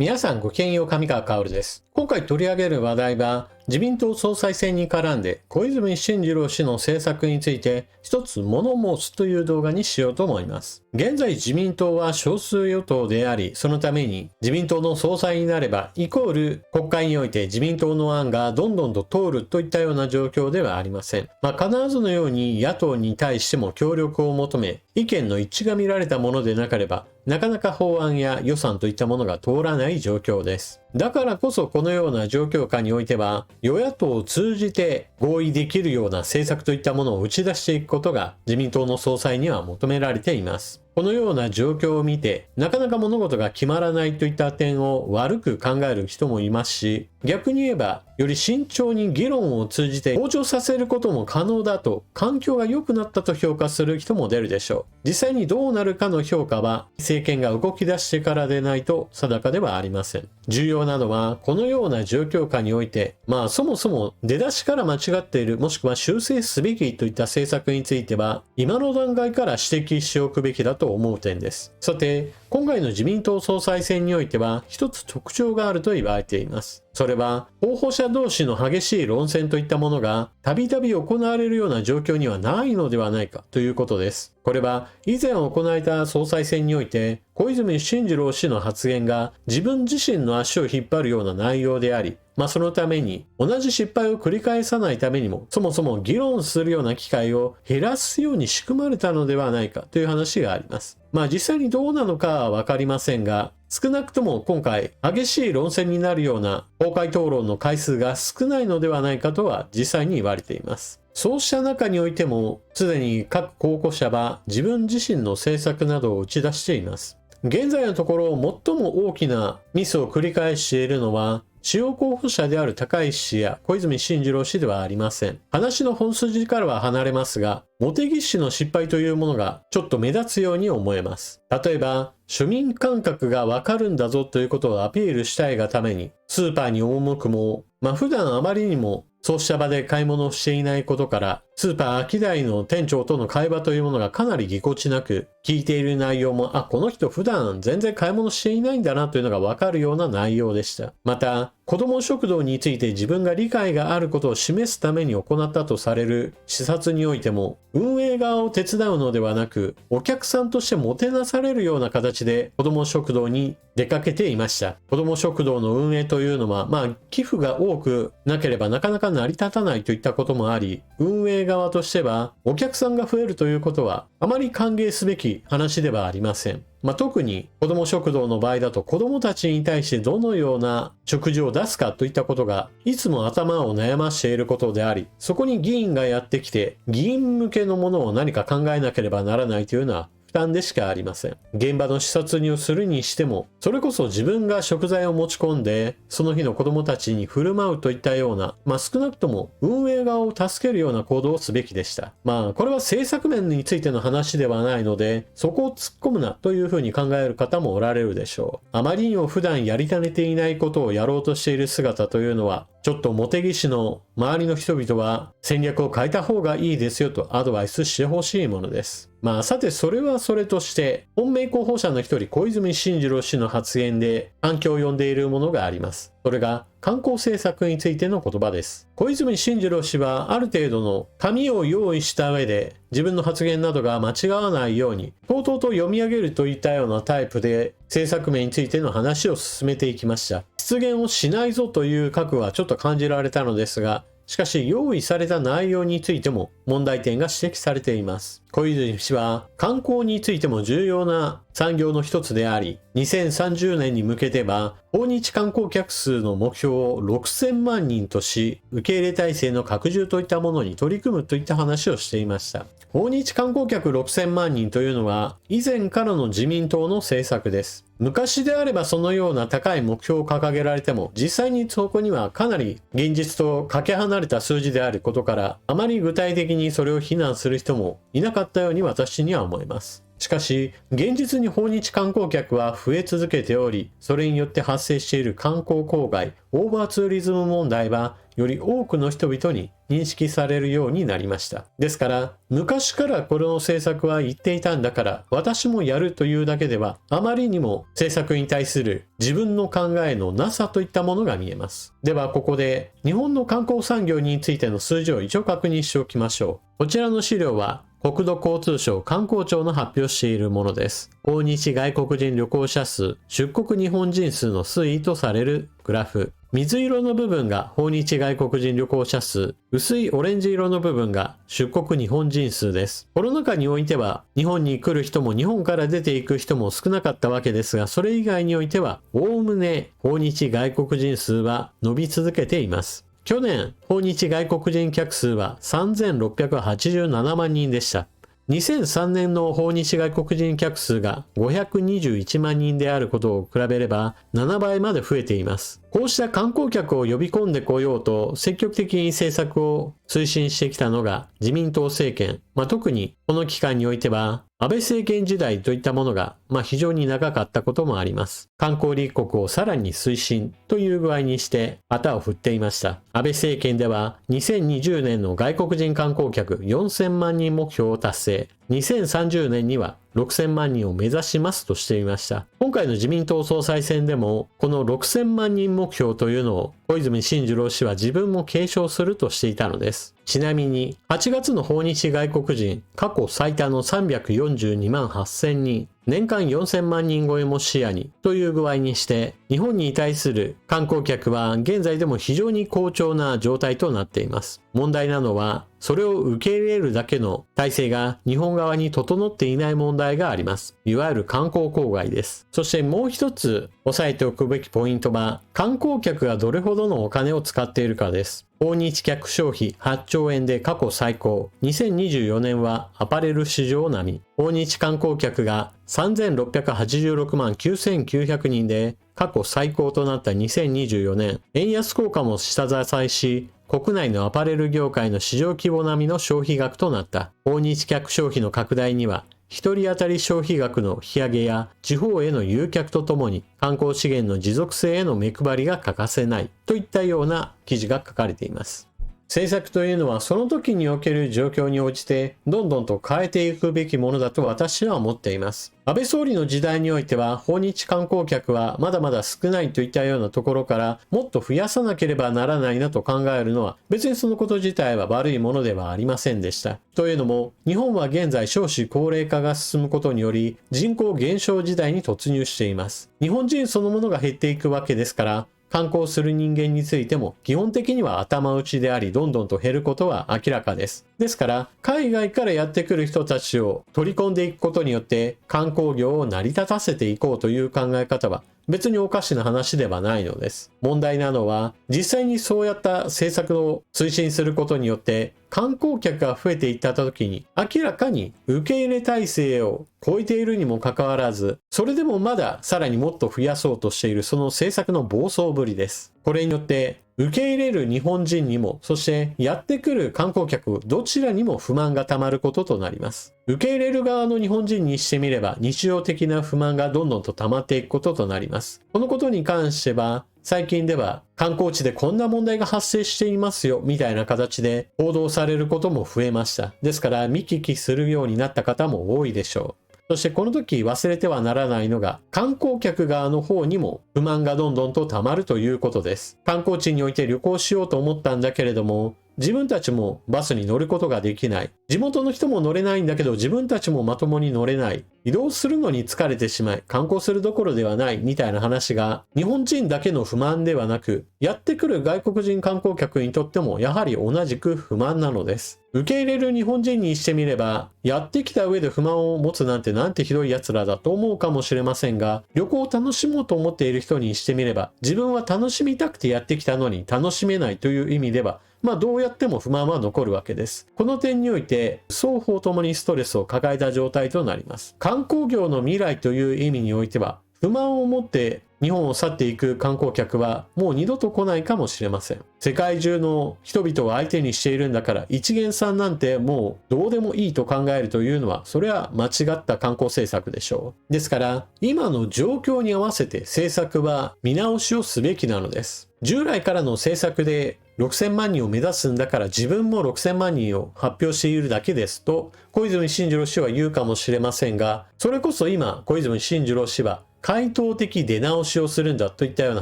皆さんごきげんよう、上川薫です。今回取り上げる話題は、自民党総裁選に絡んで小泉進次郎氏の政策について一つ物申すという動画にしようと思います。現在自民党は少数与党であり、そのために自民党の総裁になればイコール国会において自民党の案がどんどんと通るといったような状況ではありません。必ずのように野党に対しても協力を求め、意見の一致が見られたものでなければ、なかなか法案や予算といったものが通らない状況です。だからこそこのような状況下においては、与野党を通じて合意できるような政策といったものを打ち出していくことが自民党の総裁には求められています。このような状況を見て、なかなか物事が決まらないといった点を悪く考える人もいますし、逆に言えば、より慎重に議論を通じて向上させることも可能だと、環境が良くなったと評価する人も出るでしょう。実際にどうなるかの評価は、政権が動き出してからでないと定かではありません。重要なのは、このような状況下において、そもそも出だしから間違っている、もしくは修正すべきといった政策については、今の段階から指摘しておくべきだと思う点です。さて、今回の自民党総裁選においては、一つ特徴があると言われています。それは、候補者同士の激しい論戦といったものが、たびたび行われるような状況にはないのではないかということです。これは、以前行われた総裁選において、小泉進次郎氏の発言が自分自身の足を引っ張るような内容であり、そのために同じ失敗を繰り返さないためにも、そもそも議論するような機会を減らすように仕組まれたのではないかという話があります。実際にどうなのかはわかりませんが、少なくとも今回激しい論戦になるような公開討論の回数が少ないのではないかとは実際に言われています。そうした中においても、すでに各候補者は自分自身の政策などを打ち出しています。現在のところ最も大きなミスを繰り返しているのは、主要候補者である高市氏や小泉進次郎氏ではありません。話の本筋からは離れますが、茂木氏の失敗というものがちょっと目立つように思えます。例えば、庶民感覚がわかるんだぞということをアピールしたいがために、スーパーに赴くも、普段あまりにもそうした場で買い物をしていないことから、スーパーアキダイの店長との会話というものがかなりぎこちなく、聞いている内容も、この人普段全然買い物していないんだなというのがわかるような内容でした。また、子ども食堂について自分が理解があることを示すために行ったとされる視察においても、運営側を手伝うのではなく、お客さんとしてもてなされるような形で子ども食堂に出かけていました。子ども食堂の運営というのは、寄付が多くなければなかなか成り立たないといったこともあり、運営側としてはお客さんが増えるということはあまり歓迎すべき話ではありません。特に子ども食堂の場合だと子どもたちに対してどのような食事を出すかといったことがいつも頭を悩ましていることであり、そこに議員がやってきて議員向けのものを何か考えなければならないというのは負担でしかありません。現場の視察をするにしても、それこそ自分が食材を持ち込んで、その日の子供たちに振る舞うといったような、少なくとも運営側を助けるような行動をすべきでした。これは政策面についての話ではないので、そこを突っ込むなというふうに考える方もおられるでしょう。あまりにも普段やりかねていないことをやろうとしている姿というのは、ちょっと茂木氏の周りの人々は戦略を変えた方がいいですよとアドバイスしてほしいものです。さてそれはそれとして、本命候補者の一人小泉進次郎氏の発言で反響を呼んでいるものがあります。それが観光政策についての言葉です。小泉進次郎氏はある程度の紙を用意した上で自分の発言などが間違わないようにとうとうと読み上げるといったようなタイプで政策面についての話を進めていきました。失言をしないぞという覚悟はちょっと感じられたのですが、しかし用意された内容についても問題点が指摘されています。小泉氏は観光についても重要な産業の一つであり、2030年に向けては訪日観光客数の目標を6000万人とし、受け入れ体制の拡充といったものに取り組むといった話をしていました。訪日観光客6000万人というのは以前からの自民党の政策です。昔であればそのような高い目標を掲げられても、実際にそこにはかなり現実とかけ離れた数字であることから、あまり具体的にそれを非難する人もいなかったように私には思います。しかし、現実に訪日観光客は増え続けており、それによって発生している観光公害、オーバーツーリズム問題はより多くの人々に認識されるようになりました。ですから、昔からこの政策は言っていたんだから私もやるというだけでは、あまりにも政策に対する自分の考えのなさといったものが見えます。ではここで日本の観光産業についての数字を一応確認しておきましょう。こちらの資料は国土交通省観光庁の発表しているものです。訪日外国人旅行者数、出国日本人数の推移とされるグラフ。水色の部分が訪日外国人旅行者数、薄いオレンジ色の部分が出国日本人数です。コロナ禍においては、日本に来る人も日本から出ていく人も少なかったわけですが、それ以外においては、おおむね訪日外国人数は伸び続けています。去年、訪日外国人客数は3687万人でした。2003年の訪日外国人客数が521万人であることを比べれば7倍まで増えています。こうした観光客を呼び込んでこようと積極的に政策を推進してきたのが自民党政権。特にこの期間においては安倍政権時代といったものが非常に長かったこともあります。観光立国をさらに推進という具合にして旗を振っていました。安倍政権では2020年の外国人観光客4000万人目標を達成。2030年には6000万人を目指しますとしていました。今回の自民党総裁選でもこの6000万人目標というのを小泉進次郎氏は自分も継承するとしていたのです。ちなみに8月の訪日外国人過去最多の342万8000人、年間4000万人超えも視野にという具合にして日本に対する観光客は現在でも非常に好調な状態となっています。問題なのはそれを受け入れるだけの体制が日本側に整っていない問題があります。いわゆる観光郊外です。そしてもう一つ押さえておくべきポイントは観光客がどれほどのお金を使っているかです。訪日客消費8兆円で過去最高。2024年はアパレル市場並み。訪日観光客が3686万9900人で過去最高となった2024年。円安効果も下支えし、国内のアパレル業界の市場規模並みの消費額となった。訪日客消費の拡大には、一人当たり消費額の引き上げや地方への誘客とともに観光資源の持続性への目配りが欠かせないといったような記事が書かれています。政策というのはその時における状況に応じてどんどんと変えていくべきものだと私は思っています。安倍総理の時代においては訪日観光客はまだまだ少ないといったようなところからもっと増やさなければならないなと考えるのは別にそのこと自体は悪いものではありませんでした。というのも日本は現在少子高齢化が進むことにより人口減少時代に突入しています。日本人そのものが減っていくわけですから観光する人間についても基本的には頭打ちでありどんどんと減ることは明らかです。ですから海外からやってくる人たちを取り込んでいくことによって観光業を成り立たせていこうという考え方は別におかしな話ではないのです。問題なのは実際にそうやった政策を推進することによって観光客が増えていった時に明らかに受け入れ体制を超えているにもかかわらずそれでもまださらにもっと増やそうとしているその政策の暴走ぶりです。これによって受け入れる日本人にもそしてやってくる観光客どちらにも不満がたまることとなります。受け入れる側の日本人にしてみれば日常的な不満がどんどんと溜まっていくこととなります。このことに関しては最近では観光地でこんな問題が発生していますよみたいな形で報道されることも増えました。ですから見聞きするようになった方も多いでしょう。そしてこの時忘れてはならないのが観光客側の方にも不満がどんどんと溜まるということです。観光地において旅行しようと思ったんだけれども自分たちもバスに乗ることができない。地元の人も乗れないんだけど自分たちもまともに乗れない。移動するのに疲れてしまい観光するどころではないみたいな話が日本人だけの不満ではなくやってくる外国人観光客にとってもやはり同じく不満なのです。受け入れる日本人にしてみればやってきた上で不満を持つなんてひどい奴らだと思うかもしれませんが旅行を楽しもうと思っている人にしてみれば自分は楽しみたくてやってきたのに楽しめないという意味ではどうやっても不満は残るわけです。この点において双方ともにストレスを抱えた状態となります。観光業の未来という意味においては不満を持って日本を去っていく観光客はもう二度と来ないかもしれません。世界中の人々を相手にしているんだから一元さんなんてもうどうでもいいと考えるというのはそれは間違った観光政策でしょう。ですから今の状況に合わせて政策は見直しをすべきなのです。従来からの政策で6000万人を目指すんだから自分も6000万人を発表しているだけですと小泉進次郎氏は言うかもしれませんが、それこそ今小泉進次郎氏は回答的出直しをするんだといったような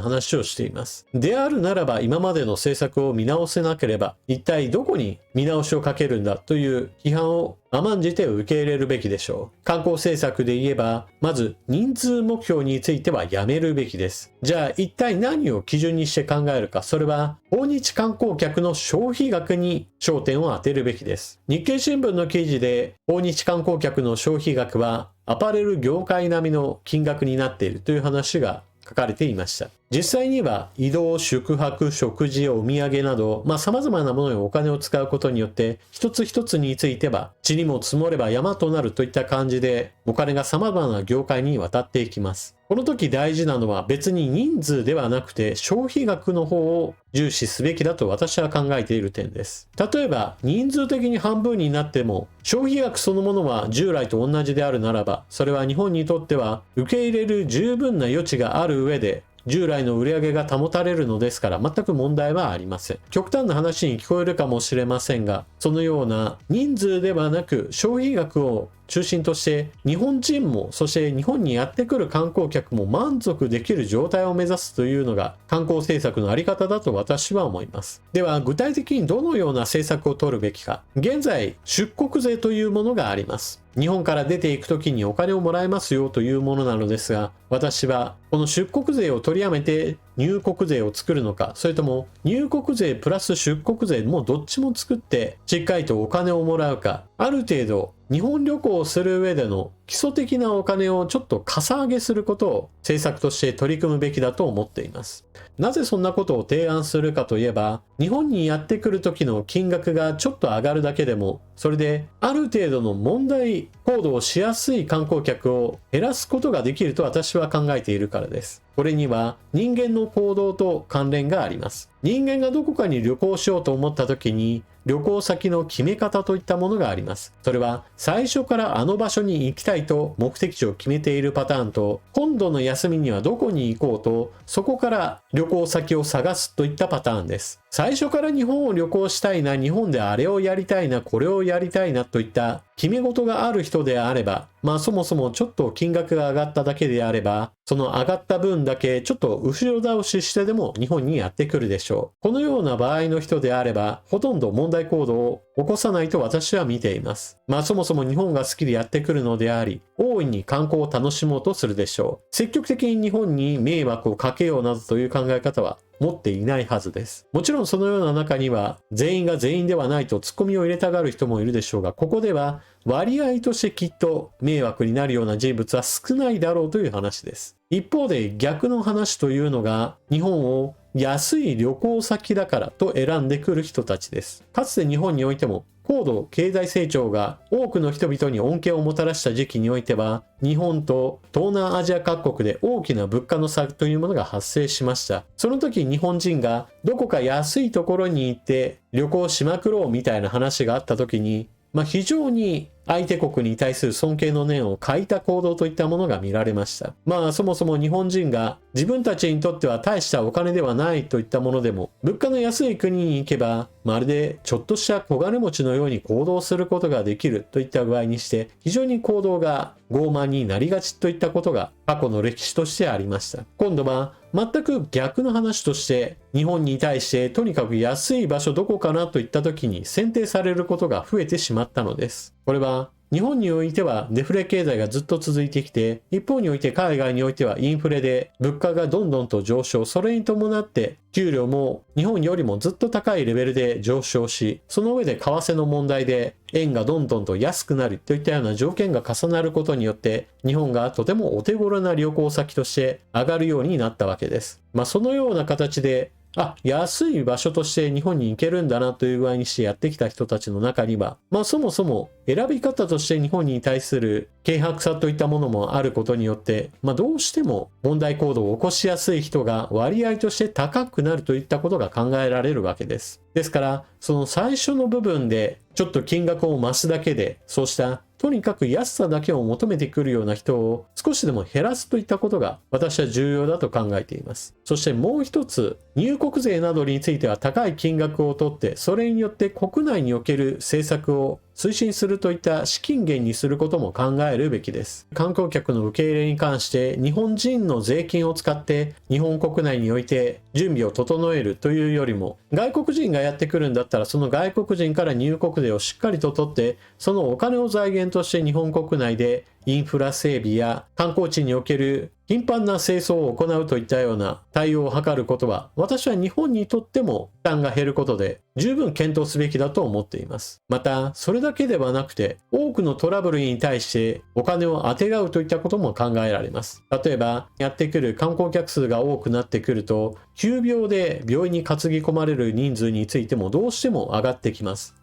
話をしています。であるならば今までの政策を見直せなければ一体どこに見直しをかけるんだという批判を甘んじて受け入れるべきでしょう。観光政策で言えばまず人数目標についてはやめるべきです。じゃあ一体何を基準にして考えるか、それは訪日観光客の消費額に焦点を当てるべきです。日経新聞の記事で訪日観光客の消費額はアパレル業界並みの金額になっているという話が書かれていました。実際には移動、宿泊、食事、お土産など様々なものにお金を使うことによって一つ一つについては塵も積もれば山となるといった感じでお金が様々な業界に渡っていきます。この時大事なのは別に人数ではなくて消費額の方を重視すべきだと私は考えている点です。例えば人数的に半分になっても消費額そのものは従来と同じであるならばそれは日本にとっては受け入れる十分な余地がある上で従来の売り上げが保たれるのですから全く問題はありません。極端な話に聞こえるかもしれませんが、そのような人数ではなく消費額を中心として日本人もそして日本にやってくる観光客も満足できる状態を目指すというのが観光政策のあり方だと私は思います。では具体的にどのような政策を取るべきか。現在出国税というものがあります。日本から出ていくときにお金をもらえますよというものなのですが、私はこの出国税を取りやめて入国税を作るのか、それとも入国税プラス出国税もどっちも作ってしっかりとお金をもらうか、ある程度日本旅行をする上での基礎的なお金をちょっとかさ上げすることを政策として取り組むべきだと思っています。なぜそんなことを提案するかといえば、日本にやってくる時の金額がちょっと上がるだけでも、それである程度の問題行動をしやすい観光客を減らすことができると私は考えているからです。これには人間の行動と関連があります。人間がどこかに旅行しようと思った時に旅行先の決め方といったものがあります。それは最初からあの場所に行きたいと目的地を決めているパターンと、今度の休みにはどこに行こうとそこから旅行先を探すといったパターンです。最初から日本を旅行したいな、日本であれをやりたいな、これをやりたいなといった決め事がある人であれば、そもそもちょっと金額が上がっただけであれば、その上がった分だけちょっと後ろ倒ししてでも日本にやってくるでしょう。このような場合の人であれば、ほとんど問題行動を起こさないと私は見ています。そもそも日本が好きでやってくるのであり、大いに観光を楽しもうとするでしょう。積極的に日本に迷惑をかけようなどという考え方は持っていないはずです。もちろんそのような中には全員が全員ではないとツッコミを入れたがる人もいるでしょうが、ここでは割合としてきっと迷惑になるような人物は少ないだろうという話です。一方で逆の話というのが、日本を安い旅行先だからと選んでくる人たちです。かつて日本においても高度経済成長が多くの人々に恩恵をもたらした時期においては、日本と東南アジア各国で大きな物価の差というものが発生しました。その時日本人がどこか安いところに行って旅行しまくろうみたいな話があった時に、非常に相手国に対する尊敬の念を欠いた行動といったものが見られました。そもそも日本人が自分たちにとっては大したお金ではないといったものでも、物価の安い国に行けばまるでちょっとした小金持ちのように行動することができるといった具合にして、非常に行動が傲慢になりがちといったことが過去の歴史としてありました。今度は全く逆の話として、日本に対してとにかく安い場所どこかなといった時に選定されることが増えてしまったのです。これは日本においてはデフレ経済がずっと続いてきて、一方において海外においてはインフレで物価がどんどんと上昇、それに伴って給料も日本よりもずっと高いレベルで上昇し、その上で為替の問題で円がどんどんと安くなるといったような条件が重なることによって、日本がとてもお手頃な旅行先として上がるようになったわけです。そのような形で安い場所として日本に行けるんだなという具合にしてやってきた人たちの中には、そもそも選び方として日本に対する軽薄さといったものもあることによって、どうしても問題行動を起こしやすい人が割合として高くなるといったことが考えられるわけです。ですから、その最初の部分でちょっと金額を増すだけで、そうしたとにかく安さだけを求めてくるような人を少しでも減らすといったことが私は重要だと考えています。そしてもう一つ、入国税などについては高い金額を取って、それによって国内における政策を推進するといった資金源にすることも考えるべきです。観光客の受け入れに関して日本人の税金を使って日本国内において準備を整えるというよりも、外国人がやってくるんだったらその外国人から入国税をしっかりと取って、そのお金を財源として日本国内でインフラ整備や観光地における頻繁な清掃を行うといったような対応を図ることは、私は日本にとっても負担が減ることで十分検討すべきだと思っています。また、それだけではなくて、多くのトラブルに対してお金をあてがうといったことも考えられます。例えば、やってくる観光客数が多くなってくると、急病で病院に担ぎ込まれる人数についてもどうしても上がってきます。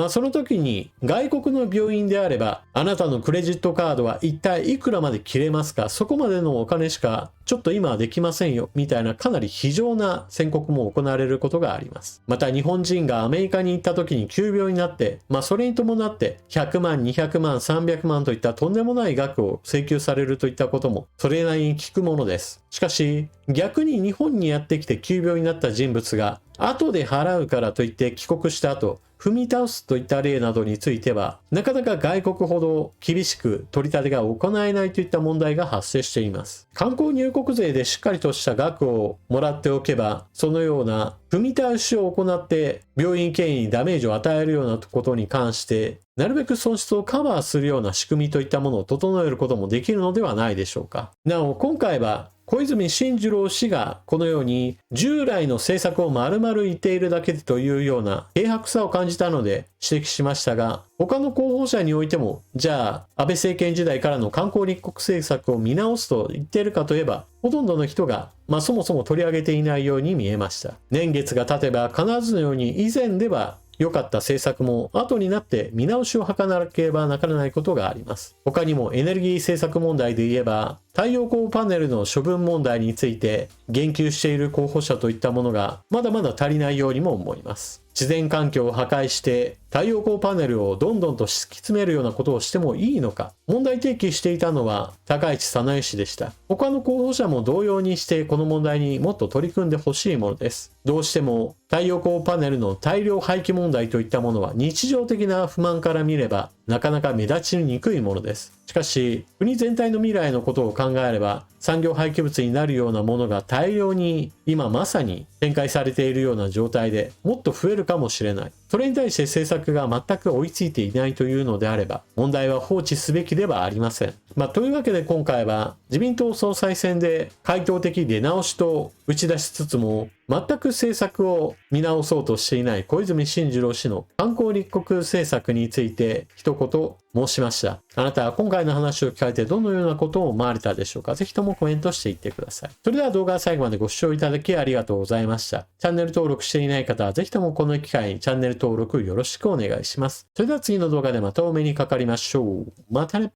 その時に外国の病院であれば、あなたのクレジットカードは一体いくらまで切れますか、そこまでのお金しかちょっと今はできませんよ、みたいなかなり非常な宣告も行われることがあります。また日本人がアメリカに行った時に急病になって、それに伴って100万、200万、300万といったとんでもない額を請求されるといったこともそれなりに聞くものです。しかし逆に日本にやってきて急病になった人物が後で払うからといって帰国した後、踏み倒すといった例などについては、なかなか外国ほど厳しく取り立てが行えないといった問題が発生しています。観光入国税でしっかりとした額をもらっておけば、そのような踏み倒しを行って病院経営にダメージを与えるようなことに関して、なるべく損失をカバーするような仕組みといったものを整えることもできるのではないでしょうか。なお、今回は小泉進次郎氏がこのように従来の政策を丸々言っているだけでというような軽薄さを感じたので指摘しましたが、他の候補者においても、じゃあ安倍政権時代からの観光立国政策を見直すと言っているかといえば、ほとんどの人がそもそも取り上げていないように見えました。年月が経てば必ずのように以前では良かった政策も後になって見直しを図らなければならないことがあります。他にもエネルギー政策問題で言えば、太陽光パネルの処分問題について言及している候補者といったものがまだまだ足りないようにも思います。自然環境を破壊して太陽光パネルをどんどんと敷き詰めるようなことをしてもいいのか、問題提起していたのは高市早苗氏でした。他の候補者も同様にしてこの問題にもっと取り組んでほしいものです。どうしても太陽光パネルの大量廃棄問題といったものは日常的な不満から見ればなかなか目立ちにくいものです。しかし国全体の未来のことを考えれば、産業廃棄物になるようなものが大量に今まさに展開されているような状態でもっと増えるかもしれない。それに対して政策が全く追いついていないというのであれば、問題は放置すべきではありません。というわけで今回は自民党総裁選で回答的出直しと打ち出しつつも、全く政策を見直そうとしていない小泉進次郎氏の観光立国政策について一言申しました。あなたは今回の話を聞かれてどのようなことを思われたでしょうか。ぜひともコメントしていってください。それでは動画は最後までご視聴いただきありがとうございました。チャンネル登録していない方はぜひともこの機会にチャンネル登録よろしくお願いします。それでは次の動画でまたお目にかかりましょう。またね。